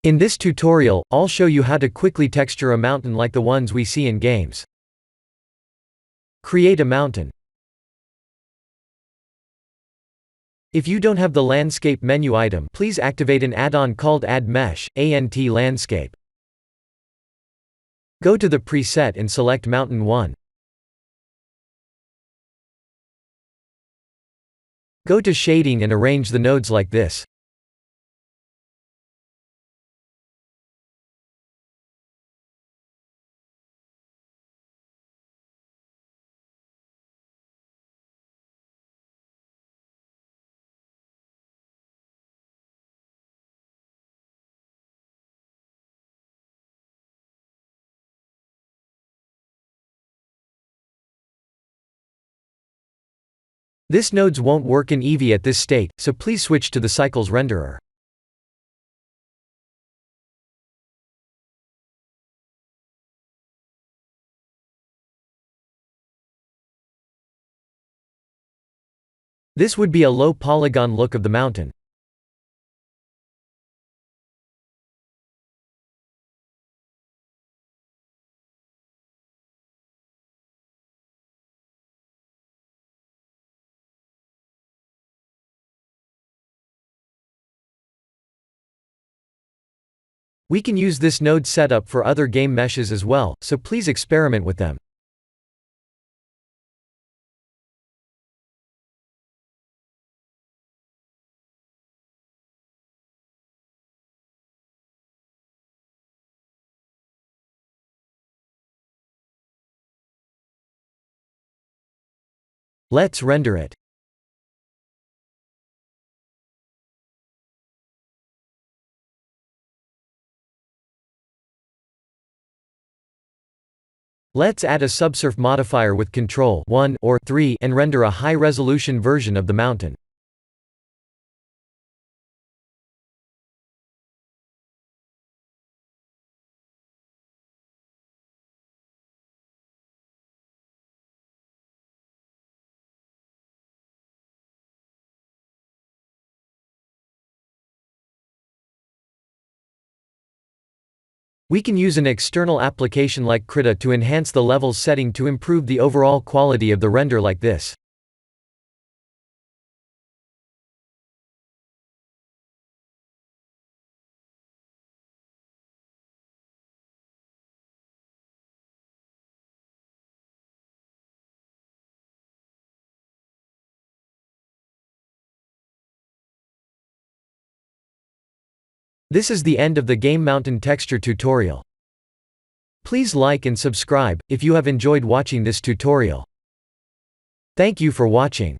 In this tutorial, I'll show you how to quickly texture a mountain like the ones we see in games. Create a mountain. If you don't have the landscape menu item, please activate an add-on called Add Mesh, Landscape. Go to the preset and select Mountain 1. Go to Shading and arrange the nodes like this. This nodes won't work in Eevee at this state, so please switch to the Cycles renderer. This would be a low polygon look of the mountain. We can use this node setup for other game meshes as well, so please experiment with them. Let's render it. Let's add a subsurf modifier with control 1 or 3 and render a high-resolution version of the mountain. We can use an external application like Krita to enhance the levels setting to improve the overall quality of the render like this. This is the end of the game mountain texture tutorial. Please like and subscribe if you have enjoyed watching this tutorial. Thank you for watching.